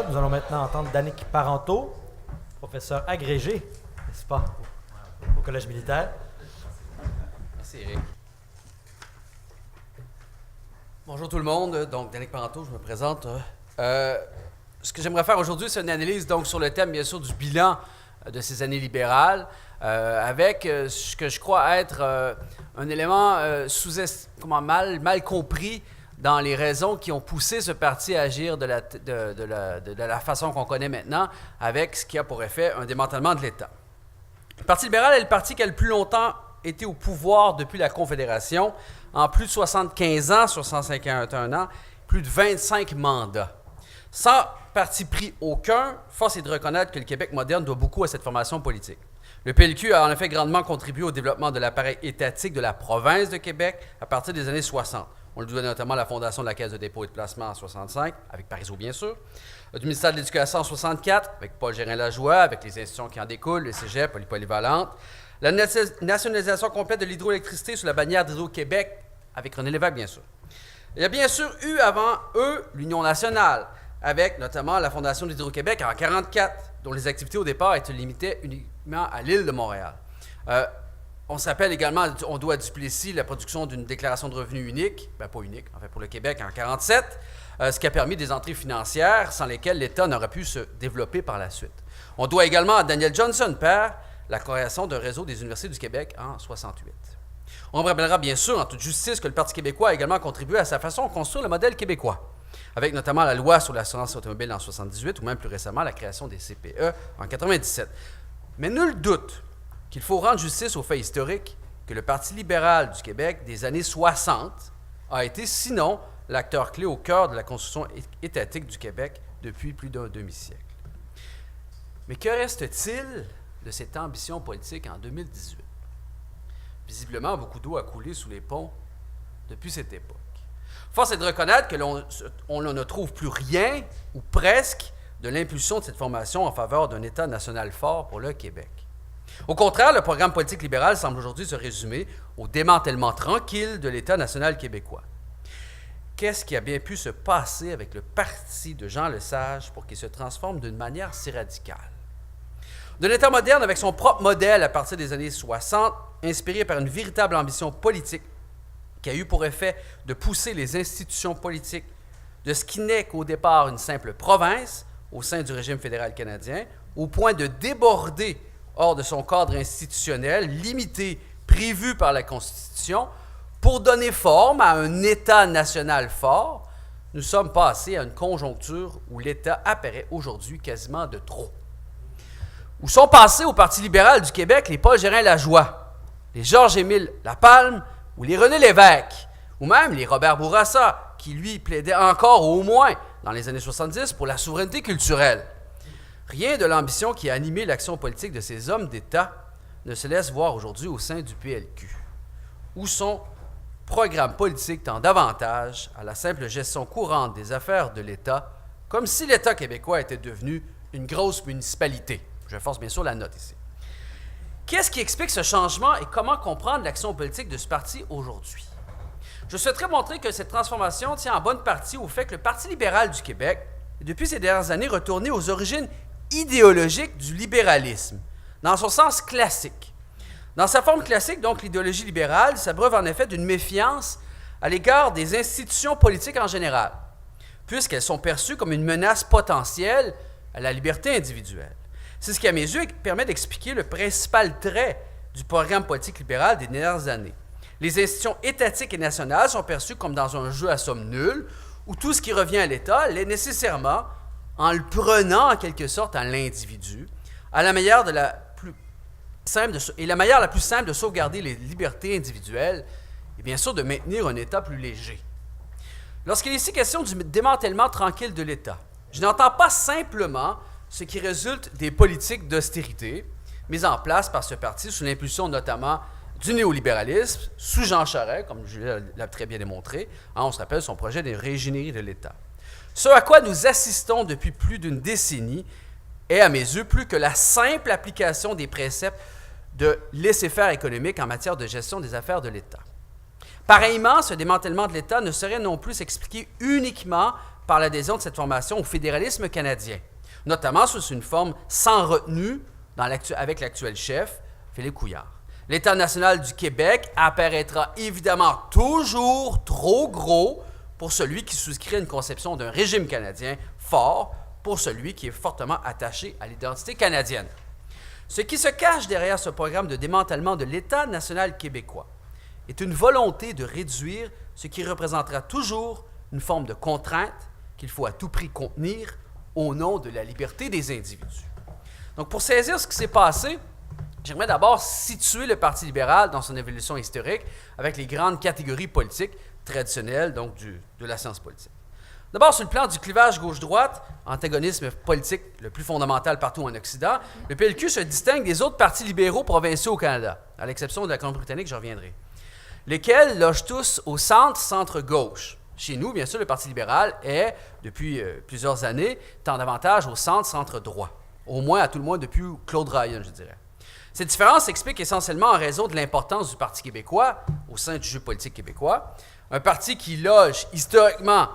Nous allons maintenant entendre Danick Parenteau, professeur agrégé, n'est-ce pas, au Collège militaire. Merci, Eric. Bonjour tout le monde. Donc, Danick Parenteau, je me présente. Ce que j'aimerais faire aujourd'hui, c'est une analyse donc, sur le thème, bien sûr, du bilan de ces années libérales, avec ce que je crois être un élément mal compris dans les raisons qui ont poussé ce parti à agir de la façon qu'on connaît maintenant, avec ce qui a pour effet un démantèlement de l'État. Le Parti libéral est le parti qui a le plus longtemps été au pouvoir depuis la Confédération, en plus de 75 ans sur 151 ans, plus de 25 mandats. Sans parti pris aucun, force est de reconnaître que le Québec moderne doit beaucoup à cette formation politique. Le PLQ a en effet grandement contribué au développement de l'appareil étatique de la province de Québec à partir des années 60. On lui doit notamment la fondation de la Caisse de dépôt et de placement en 65, avec Parizeau bien sûr, du ministère de l'Éducation en 64, avec Paul Gérin-Lajoie, avec les institutions qui en découlent, le cégep, les polyvalentes, la nationalisation complète de l'hydroélectricité sous la bannière d'Hydro-Québec, avec René Lévesque bien sûr. Il y a bien sûr eu avant eux l'Union nationale, avec notamment la fondation d'Hydro-Québec en 1944, dont les activités au départ étaient limitées uniquement à l'île de Montréal. On s'appelle également, on doit à Duplessis la production d'une déclaration de revenus unique, pas unique, en fait pour le Québec en 1947, ce qui a permis des entrées financières sans lesquelles l'État n'aurait pu se développer par la suite. On doit également à Daniel Johnson, père, la création d'un réseau des universités du Québec en 1968. On rappellera bien sûr en toute justice que le Parti québécois a également contribué à sa façon de construire le modèle québécois, avec notamment la loi sur l'assurance automobile en 1978 ou même plus récemment la création des CPE en 1997. Mais nul doute qu'il faut rendre justice au fait historique que le Parti libéral du Québec des années 60 a été, sinon, l'acteur clé au cœur de la construction étatique du Québec depuis plus d'un demi-siècle. Mais que reste-t-il de cette ambition politique en 2018? Visiblement, beaucoup d'eau a coulé sous les ponts depuis cette époque. Force est de reconnaître que l'on ne trouve plus rien, ou presque, de l'impulsion de cette formation en faveur d'un État national fort pour le Québec. Au contraire, le programme politique libéral semble aujourd'hui se résumer au démantèlement tranquille de l'État national québécois. Qu'est-ce qui a bien pu se passer avec le parti de Jean Lesage pour qu'il se transforme d'une manière si radicale? De l'État moderne avec son propre modèle à partir des années 60, inspiré par une véritable ambition politique qui a eu pour effet de pousser les institutions politiques de ce qui n'est qu'au départ une simple province au sein du régime fédéral canadien, au point de déborder hors de son cadre institutionnel limité prévu par la Constitution pour donner forme à un État national fort, nous sommes passés à une conjoncture où l'État apparaît aujourd'hui quasiment de trop. Où sont passés au Parti libéral du Québec les Paul Gérin-Lajoie, les Georges-Émile Lapalme ou les René Lévesque, ou même les Robert Bourassa, qui lui plaidait encore au moins dans les années 70 pour la souveraineté culturelle. Rien de l'ambition qui a animé l'action politique de ces hommes d'État ne se laisse voir aujourd'hui au sein du PLQ, où son programme politique tend davantage à la simple gestion courante des affaires de l'État, comme si l'État québécois était devenu une grosse municipalité. Je force bien sûr la note ici. Qu'est-ce qui explique ce changement et comment comprendre l'action politique de ce parti aujourd'hui? Je souhaiterais montrer que cette transformation tient en bonne partie au fait que le Parti libéral du Québec est depuis ces dernières années retourné aux origines idéologiques du libéralisme, dans son sens classique. Dans sa forme classique, donc, l'idéologie libérale s'abreuve en effet d'une méfiance à l'égard des institutions politiques en général, puisqu'elles sont perçues comme une menace potentielle à la liberté individuelle. C'est ce qui, à mes yeux, permet d'expliquer le principal trait du programme politique libéral des dernières années. Les institutions étatiques et nationales sont perçues comme dans un jeu à somme nulle, où tout ce qui revient à l'État l'est nécessairement en le prenant en quelque sorte à l'individu, la manière la plus simple de sauvegarder les libertés individuelles et bien sûr de maintenir un État plus léger. Lorsqu'il est ici question du démantèlement tranquille de l'État, je n'entends pas simplement ce qui résulte des politiques d'austérité mises en place par ce parti sous l'impulsion notamment du néolibéralisme, sous Jean Charest, comme je l'ai très bien démontré, on se rappelle son projet de régénérer de l'État. Ce à quoi nous assistons depuis plus d'une décennie est, à mes yeux, plus que la simple application des préceptes de laisser-faire économique en matière de gestion des affaires de l'État. Pareillement, ce démantèlement de l'État ne saurait non plus s'expliquer uniquement par l'adhésion de cette formation au fédéralisme canadien, notamment sous une forme sans retenue avec l'actuel chef, Philippe Couillard. L'État national du Québec apparaîtra évidemment toujours trop gros pour celui qui souscrit à une conception d'un régime canadien fort pour celui qui est fortement attaché à l'identité canadienne. Ce qui se cache derrière ce programme de démantèlement de l'État national québécois est une volonté de réduire ce qui représentera toujours une forme de contrainte qu'il faut à tout prix contenir au nom de la liberté des individus. Donc, pour saisir ce qui s'est passé, j'aimerais d'abord situer le Parti libéral dans son évolution historique avec les grandes catégories politiques traditionnelles, donc de la science politique. D'abord, sur le plan du clivage gauche-droite, antagonisme politique le plus fondamental partout en Occident, le PLQ se distingue des autres partis libéraux provinciaux au Canada, à l'exception de la Colombie-Britannique, j'en reviendrai, lesquels logent tous au centre-centre-gauche. Chez nous, bien sûr, le Parti libéral est, depuis plusieurs années, tend davantage au centre-centre-droit, au moins, à tout le moins, depuis Claude Ryan, je dirais. Cette différence s'explique essentiellement en raison de l'importance du Parti québécois au sein du jeu politique québécois, un parti qui loge historiquement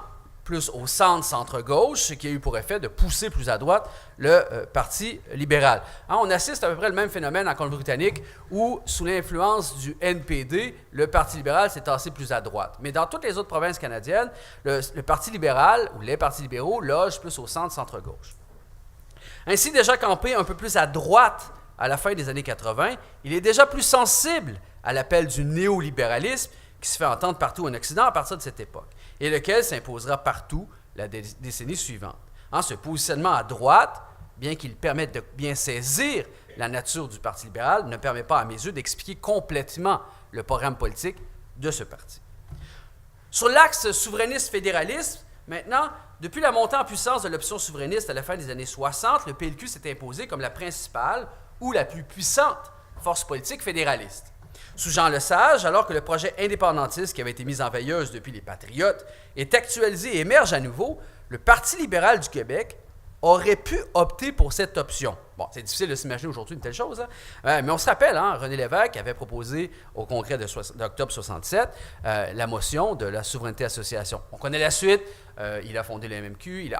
plus au centre-centre-gauche, ce qui a eu pour effet de pousser plus à droite le Parti libéral. On assiste à peu près le même phénomène en Colombie-Britannique où, sous l'influence du NPD, le Parti libéral s'est tassé plus à droite. Mais dans toutes les autres provinces canadiennes, le Parti libéral ou les partis libéraux logent plus au centre-centre-gauche. Ainsi, déjà campé un peu plus à droite à la fin des années 80, il est déjà plus sensible à l'appel du néolibéralisme qui se fait entendre partout en Occident à partir de cette époque, et lequel s'imposera partout la décennie suivante. Ce positionnement à droite, bien qu'il permette de bien saisir la nature du Parti libéral, ne permet pas à mes yeux d'expliquer complètement le programme politique de ce parti. Sur l'axe souverainiste-fédéraliste, maintenant, depuis la montée en puissance de l'option souverainiste à la fin des années 60, le PLQ s'est imposé comme la principale ou la plus puissante force politique fédéraliste. Sous Jean Lesage, alors que le projet indépendantiste qui avait été mis en veilleuse depuis les Patriotes est actualisé et émerge à nouveau, le Parti libéral du Québec aurait pu opter pour cette option. Bon, c'est difficile de s'imaginer aujourd'hui une telle chose, mais on se rappelle, René Lévesque avait proposé au congrès d'octobre 67 la motion de la souveraineté association. On connaît la suite, il a fondé le MMQ,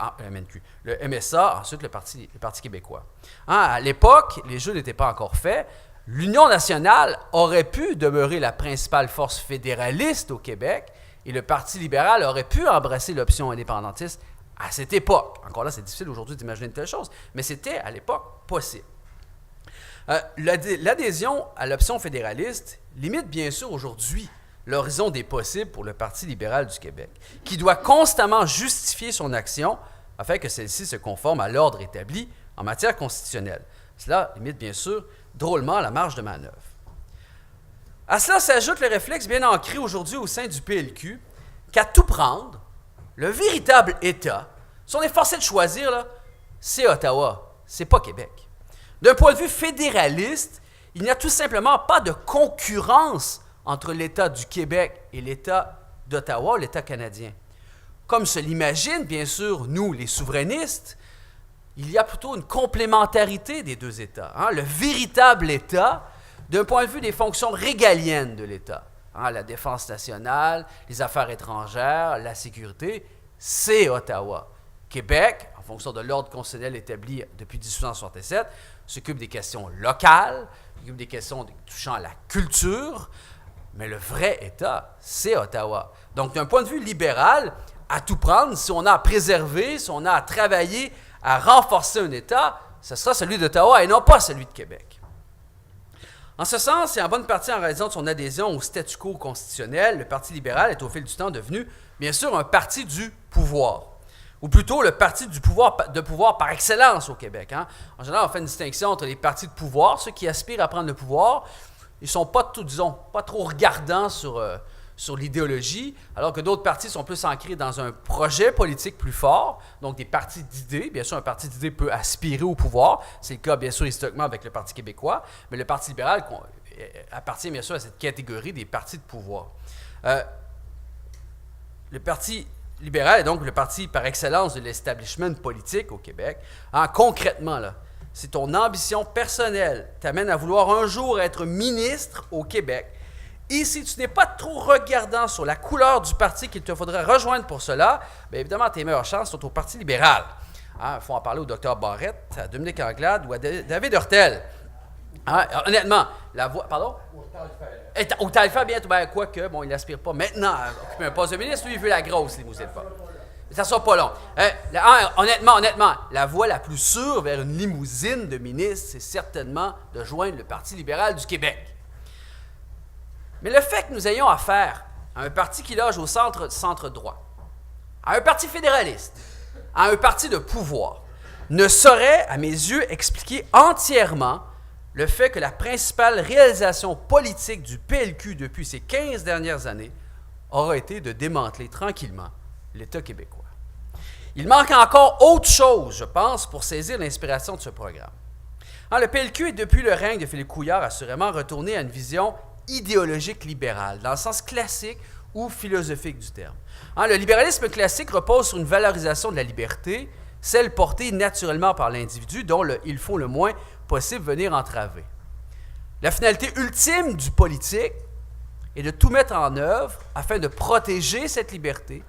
le MSA, ensuite le Parti québécois. À l'époque, les jeux n'étaient pas encore faits. L'Union nationale aurait pu demeurer la principale force fédéraliste au Québec et le Parti libéral aurait pu embrasser l'option indépendantiste à cette époque. Encore là, c'est difficile aujourd'hui d'imaginer une telle chose, mais c'était à l'époque possible. L'adhésion à l'option fédéraliste limite bien sûr aujourd'hui l'horizon des possibles pour le Parti libéral du Québec, qui doit constamment justifier son action afin que celle-ci se conforme à l'ordre établi en matière constitutionnelle. Cela limite bien sûr drôlement la marge de manœuvre. À cela s'ajoute le réflexe bien ancré aujourd'hui au sein du PLQ qu'à tout prendre, le véritable État, si on est forcé de choisir, là, c'est Ottawa, c'est pas Québec. D'un point de vue fédéraliste, il n'y a tout simplement pas de concurrence entre l'État du Québec et l'État d'Ottawa, l'État canadien. Comme se l'imaginent, bien sûr, nous, les souverainistes, il y a plutôt une complémentarité des deux États. Le véritable État, d'un point de vue des fonctions régaliennes de l'État, la défense nationale, les affaires étrangères, la sécurité, c'est Ottawa. Québec, en fonction de l'ordre constitutionnel établi depuis 1867, s'occupe des questions locales, s'occupe des questions touchant à la culture, mais le vrai État, c'est Ottawa. Donc, d'un point de vue libéral, à tout prendre, si on a à préserver, si on a à travailler, à renforcer un État, ce sera celui d'Ottawa et non pas celui de Québec. En ce sens, et en bonne partie en raison de son adhésion au statu quo constitutionnel, le Parti libéral est au fil du temps devenu, bien sûr, un parti du pouvoir. Ou plutôt le parti de pouvoir par excellence au Québec. En général, on fait une distinction entre les partis de pouvoir, ceux qui aspirent à prendre le pouvoir, ils ne sont pas trop regardants sur l'idéologie, alors que d'autres partis sont plus ancrés dans un projet politique plus fort, donc des partis d'idées. Bien sûr, un parti d'idées peut aspirer au pouvoir. C'est le cas, bien sûr, historiquement avec le Parti québécois, mais le Parti libéral appartient, bien sûr, à cette catégorie des partis de pouvoir. Le Parti libéral est donc le parti par excellence de l'establishment politique au Québec. Concrètement, là, si ton ambition personnelle t'amène à vouloir un jour être ministre au Québec Et si tu n'es pas trop regardant sur la couleur du parti qu'il te faudra rejoindre pour cela, bien évidemment, tes meilleures chances sont au Parti libéral. Il faut en parler au Dr Barrette, à Dominique Anglade ou à David Hurtel. Honnêtement, la voix... Pardon? Au Taillefer, bien, quoique, bon, il n'aspire pas maintenant à occuper un poste de ministre. Lui, il veut la grosse limousine. Ça ne sera pas long. Honnêtement, la voie la plus sûre vers une limousine de ministre, c'est certainement de joindre le Parti libéral du Québec. Mais le fait que nous ayons affaire à un parti qui loge au centre droit, à un parti fédéraliste, à un parti de pouvoir, ne saurait, à mes yeux, expliquer entièrement le fait que la principale réalisation politique du PLQ depuis ces 15 dernières années aura été de démanteler tranquillement l'État québécois. Il manque encore autre chose, je pense, pour saisir l'inspiration de ce programme. Le PLQ est, depuis le règne de Philippe Couillard, assurément retourné à une vision idéologique libérale, dans le sens classique ou philosophique du terme. Le libéralisme classique repose sur une valorisation de la liberté, celle portée naturellement par l'individu, dont il faut le moins possible venir entraver. La finalité ultime du politique est de tout mettre en œuvre afin de protéger cette liberté,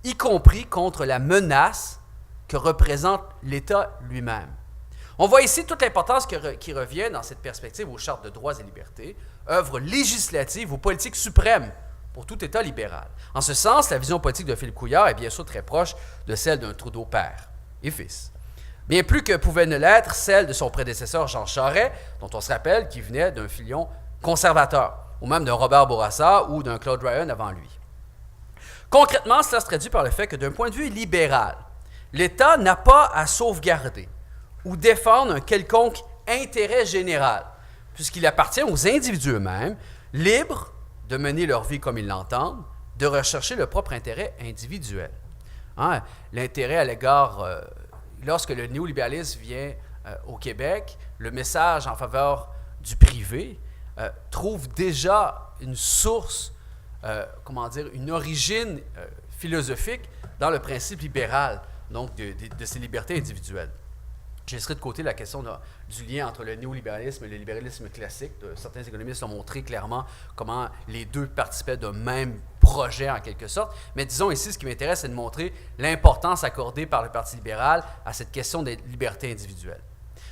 y compris contre la menace que représente l'État lui-même. On voit ici toute l'importance qui revient dans cette perspective aux chartes de droits et libertés, œuvre législative ou politique suprême pour tout État libéral. En ce sens, la vision politique de Philippe Couillard est bien sûr très proche de celle d'un Trudeau père et fils. Bien plus que pouvait ne l'être celle de son prédécesseur Jean Charest, dont on se rappelle qu'il venait d'un filion conservateur, ou même d'un Robert Bourassa ou d'un Claude Ryan avant lui. Concrètement, cela se traduit par le fait que d'un point de vue libéral, l'État n'a pas à sauvegarder ou défendre un quelconque intérêt général, puisqu'il appartient aux individus eux-mêmes, libres de mener leur vie comme ils l'entendent, de rechercher leur propre intérêt individuel. L'intérêt à l'égard, lorsque le néolibéralisme vient au Québec, le message en faveur du privé trouve déjà une source, une origine philosophique dans le principe libéral, donc de ces libertés individuelles. Je laisserai de côté la question du lien entre le néolibéralisme et le libéralisme classique. Certains économistes ont montré clairement comment les deux participaient d'un même projet en quelque sorte. Mais disons ici, ce qui m'intéresse, c'est de montrer l'importance accordée par le Parti libéral à cette question des libertés individuelles.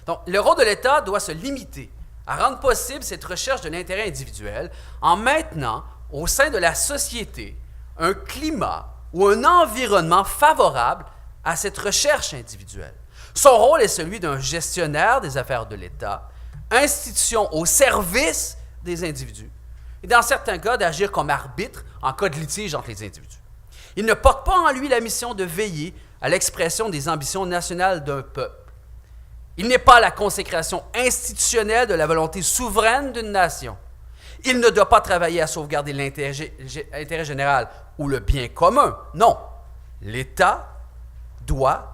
Donc, le rôle de l'État doit se limiter à rendre possible cette recherche de l'intérêt individuel en maintenant au sein de la société un climat ou un environnement favorable à cette recherche individuelle. Son rôle est celui d'un gestionnaire des affaires de l'État, institution au service des individus, et dans certains cas d'agir comme arbitre en cas de litige entre les individus. Il ne porte pas en lui la mission de veiller à l'expression des ambitions nationales d'un peuple. Il n'est pas la consécration institutionnelle de la volonté souveraine d'une nation. Il ne doit pas travailler à sauvegarder l'intérêt général ou le bien commun. Non, l'État doit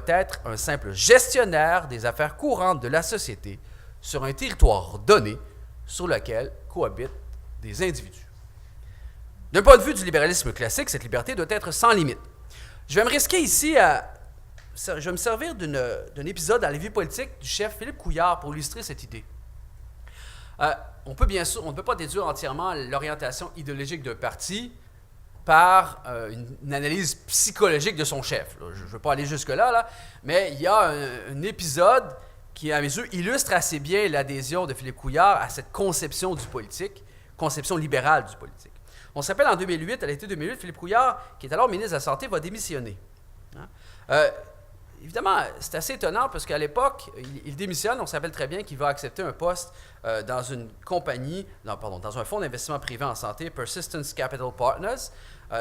être un simple gestionnaire des affaires courantes de la société sur un territoire donné sur lequel cohabitent des individus. D'un point de vue du libéralisme classique, cette liberté doit être sans limite. Je vais me risquer ici je vais me servir d'un épisode dans les vies politiques du chef Philippe Couillard pour illustrer cette idée. On ne peut pas déduire entièrement l'orientation idéologique d'un parti par une analyse psychologique de son chef. Je ne veux pas aller jusque-là, mais il y a un épisode qui, à mes yeux, illustre assez bien l'adhésion de Philippe Couillard à cette conception du politique, conception libérale du politique. On se rappelle en 2008, à l'été 2008, Philippe Couillard, qui est alors ministre de la Santé, va démissionner. Évidemment, c'est assez étonnant parce qu'à l'époque, il démissionne, on se rappelle très bien qu'il va accepter un poste dans une compagnie, dans un fonds d'investissement privé en santé, Persistence Capital Partners.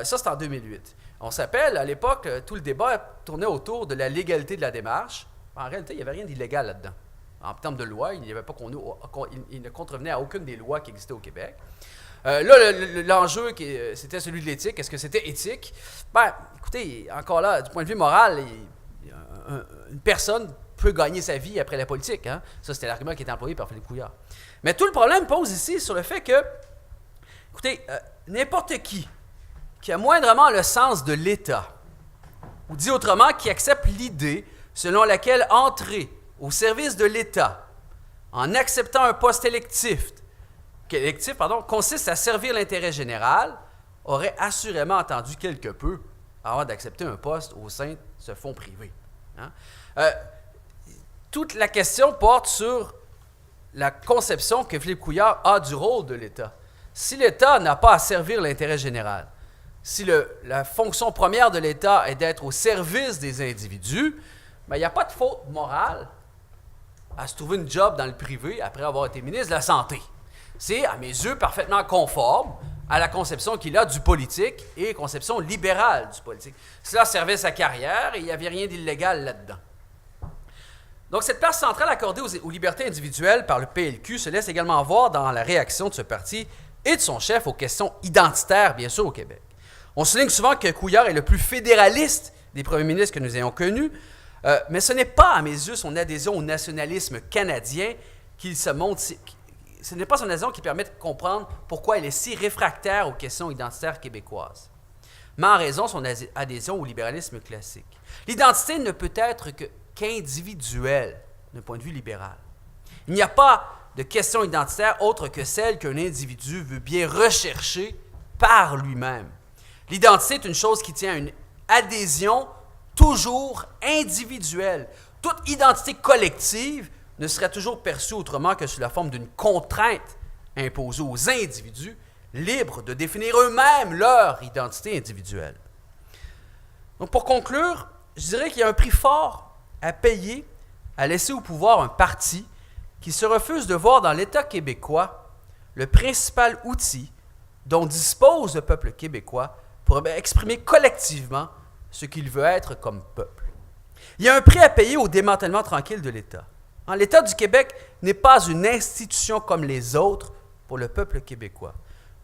Ça, c'est en 2008. On s'appelle, à l'époque, tout le débat tournait autour de la légalité de la démarche. En réalité, il n'y avait rien d'illégal là-dedans. En termes de loi, il ne contrevenait à aucune des lois qui existaient au Québec. Là, l'enjeu, c'était celui de l'éthique. Est-ce que c'était éthique? Écoutez, encore là, du point de vue moral, une personne peut gagner sa vie après la politique. Hein? Ça, c'était l'argument qui était employé par Philippe Couillard. Mais tout le problème pose ici sur le fait que, écoutez, n'importe qui a moindrement le sens de l'État, ou dit autrement, qui accepte l'idée selon laquelle entrer au service de l'État, en acceptant un poste électif, consiste à servir l'intérêt général aurait assurément attendu quelque peu avant d'accepter un poste au sein de ce fonds privé. Hein? Toute la question porte sur la conception que Philippe Couillard a du rôle de l'État. Si l'État n'a pas à servir l'intérêt général, si la fonction première de l'État est d'être au service des individus, il n'y a pas de faute morale à se trouver une job dans le privé après avoir été ministre de la Santé. C'est, à mes yeux, parfaitement conforme à la conception qu'il a du politique et conception libérale du politique. Cela servait sa carrière et il n'y avait rien d'illégal là-dedans. Donc, cette place centrale accordée aux libertés individuelles par le PLQ se laisse également voir dans la réaction de ce parti et de son chef aux questions identitaires, bien sûr, au Québec. On souligne souvent que Couillard est le plus fédéraliste des premiers ministres que nous ayons connus, mais ce n'est pas, à mes yeux, son adhésion au nationalisme canadien qu'il se montre. Ce n'est pas son adhésion qui permet de comprendre pourquoi il est si réfractaire aux questions identitaires québécoises, mais en raison de son adhésion au libéralisme classique. L'identité ne peut être qu'individuelle d'un point de vue libéral. Il n'y a pas de question identitaire autre que celle qu'un individu veut bien rechercher par lui-même. L'identité est une chose qui tient à une adhésion toujours individuelle. Toute identité collective ne serait toujours perçue autrement que sous la forme d'une contrainte imposée aux individus libres de définir eux-mêmes leur identité individuelle. Donc, pour conclure, je dirais qu'il y a un prix fort à payer à laisser au pouvoir un parti qui se refuse de voir dans l'État québécois le principal outil dont dispose le peuple québécois pour exprimer collectivement ce qu'il veut être comme peuple. Il y a un prix à payer au démantèlement tranquille de l'État. L'État du Québec n'est pas une institution comme les autres pour le peuple québécois,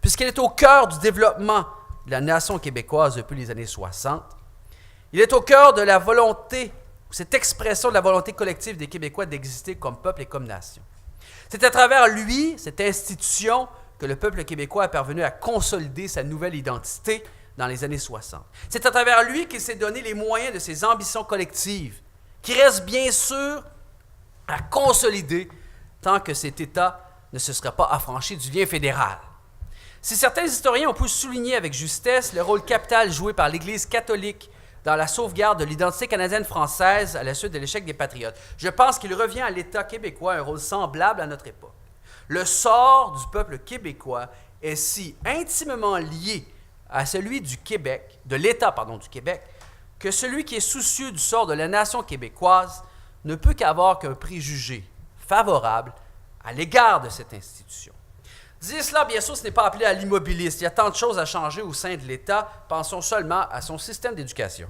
puisqu'elle est au cœur du développement de la nation québécoise depuis les années 60. Il est au cœur de la volonté, cette expression de la volonté collective des Québécois d'exister comme peuple et comme nation. C'est à travers lui, cette institution, que le peuple québécois est parvenu à consolider sa nouvelle identité dans les années 60. C'est à travers lui qu'il s'est donné les moyens de ses ambitions collectives, qui restent bien sûr à consolider tant que cet État ne se sera pas affranchi du lien fédéral. Si certains historiens ont pu souligner avec justesse le rôle capital joué par l'Église catholique dans la sauvegarde de l'identité canadienne-française à la suite de l'échec des Patriotes, je pense qu'il revient à l'État québécois un rôle semblable à notre époque. Le sort du peuple québécois est si intimement lié à celui du Québec, de l'État du Québec, que celui qui est soucieux du sort de la nation québécoise ne peut qu'avoir qu'un préjugé favorable à l'égard de cette institution. Dire cela, bien sûr, ce n'est pas appelé à l'immobilisme. Il y a tant de choses à changer au sein de l'État. Pensons seulement à son système d'éducation.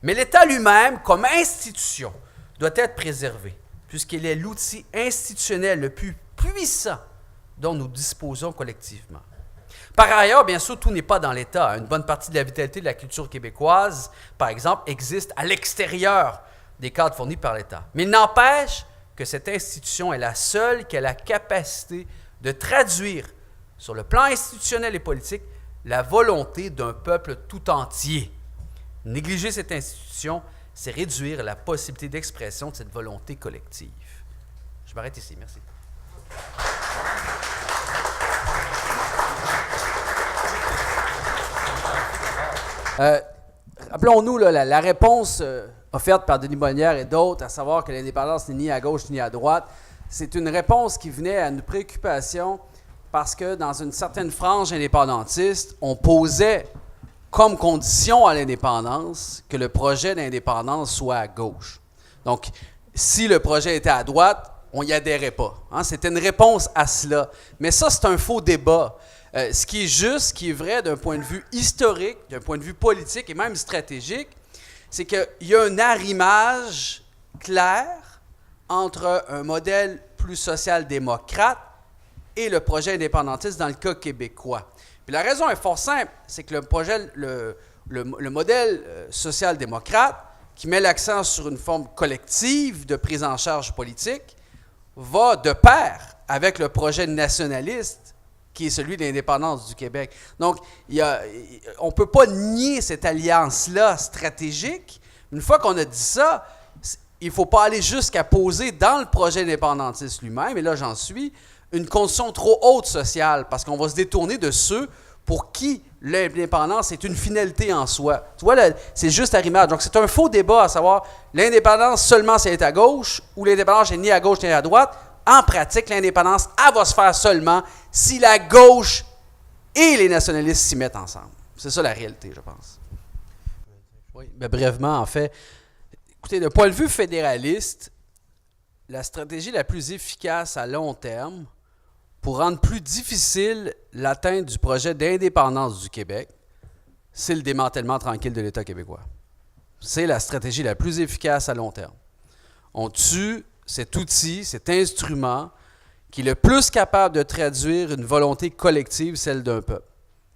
Mais l'État lui-même, comme institution, doit être préservé, puisqu'il est l'outil institutionnel le plus puissant dont nous disposons collectivement. Par ailleurs, bien sûr, tout n'est pas dans l'État. Une bonne partie de la vitalité de la culture québécoise, par exemple, existe à l'extérieur des cadres fournis par l'État. Mais il n'empêche que cette institution est la seule qui a la capacité de traduire, sur le plan institutionnel et politique, la volonté d'un peuple tout entier. Négliger cette institution, c'est réduire la possibilité d'expression de cette volonté collective. Je m'arrête ici. Merci. Rappelons-nous la réponse offerte par Denis Bonnière et d'autres, à savoir que l'indépendance n'est ni à gauche ni à droite. C'est une réponse qui venait à une préoccupation parce que dans une certaine frange indépendantiste, on posait comme condition à l'indépendance que le projet d'indépendance soit à gauche. Donc, si le projet était à droite, on n'y adhérait pas. C'était une réponse à cela. Mais ça, c'est un faux débat. Ce qui est juste, ce qui est vrai d'un point de vue historique, d'un point de vue politique et même stratégique, c'est qu'il y a un arrimage clair entre un modèle plus social-démocrate et le projet indépendantiste dans le cas québécois. Puis la raison est fort simple, c'est que le modèle social-démocrate, qui met l'accent sur une forme collective de prise en charge politique, va de pair avec le projet nationaliste qui est celui de l'indépendance du Québec. Donc, on ne peut pas nier cette alliance-là stratégique. Une fois qu'on a dit ça, il ne faut pas aller jusqu'à poser dans le projet indépendantiste lui-même, et là j'en suis, une condition trop haute sociale, parce qu'on va se détourner de ceux pour qui l'indépendance est une finalité en soi. Tu vois, c'est juste arrimage. Donc, c'est un faux débat à savoir l'indépendance seulement si elle est à gauche ou l'indépendance n'est ni à gauche ni à droite. En pratique, l'indépendance, elle va se faire seulement si la gauche et les nationalistes s'y mettent ensemble. C'est ça la réalité, je pense. Oui, mais brièvement, en fait, écoutez, d'un point de vue fédéraliste, la stratégie la plus efficace à long terme pour rendre plus difficile l'atteinte du projet d'indépendance du Québec, c'est le démantèlement tranquille de l'État québécois. C'est la stratégie la plus efficace à long terme. On tue cet outil, cet instrument qui est le plus capable de traduire une volonté collective, celle d'un peuple.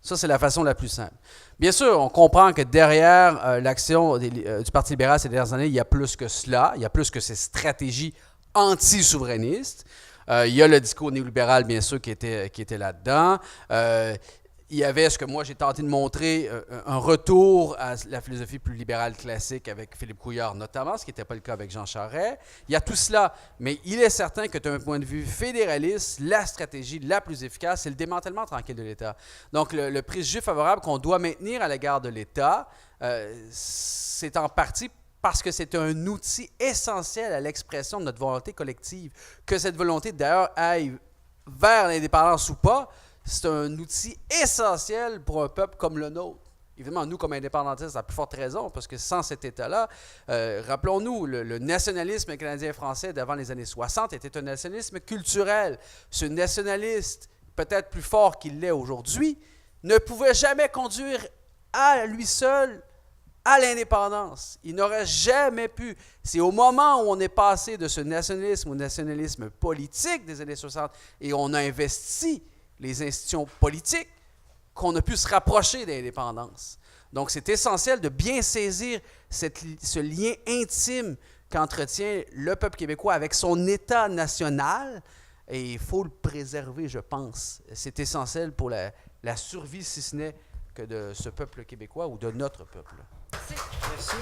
Ça, c'est la façon la plus simple. Bien sûr, on comprend que derrière l'action du Parti libéral ces dernières années, il y a plus que cela, il y a plus que ces stratégies anti-souverainistes. Il y a le discours néolibéral, bien sûr, qui était là-dedans. Il y avait ce que moi j'ai tenté de montrer, un retour à la philosophie plus libérale classique avec Philippe Couillard notamment, ce qui n'était pas le cas avec Jean Charest. Il y a tout cela, mais il est certain que d'un point de vue fédéraliste, la stratégie la plus efficace, c'est le démantèlement tranquille de l'État. Donc le préjugé favorable qu'on doit maintenir à l'égard de l'État, c'est en partie parce que c'est un outil essentiel à l'expression de notre volonté collective. Que cette volonté, d'ailleurs, aille vers l'indépendance ou pas, c'est un outil essentiel pour un peuple comme le nôtre. Évidemment, nous, comme indépendantistes, à plus forte raison, parce que sans cet État-là, rappelons-nous, le nationalisme canadien-français d'avant les années 60 était un nationalisme culturel. Ce nationaliste, peut-être plus fort qu'il l'est aujourd'hui, ne pouvait jamais conduire à lui seul à l'indépendance. Il n'aurait jamais pu. C'est au moment où on est passé de ce nationalisme au nationalisme politique des années 60 et on a investi les institutions politiques qu'on a pu se rapprocher de l'indépendance. Donc, c'est essentiel de bien saisir ce lien intime qu'entretient le peuple québécois avec son État national et il faut le préserver, je pense. C'est essentiel pour la survie, si ce n'est que de ce peuple québécois ou de notre peuple. Merci.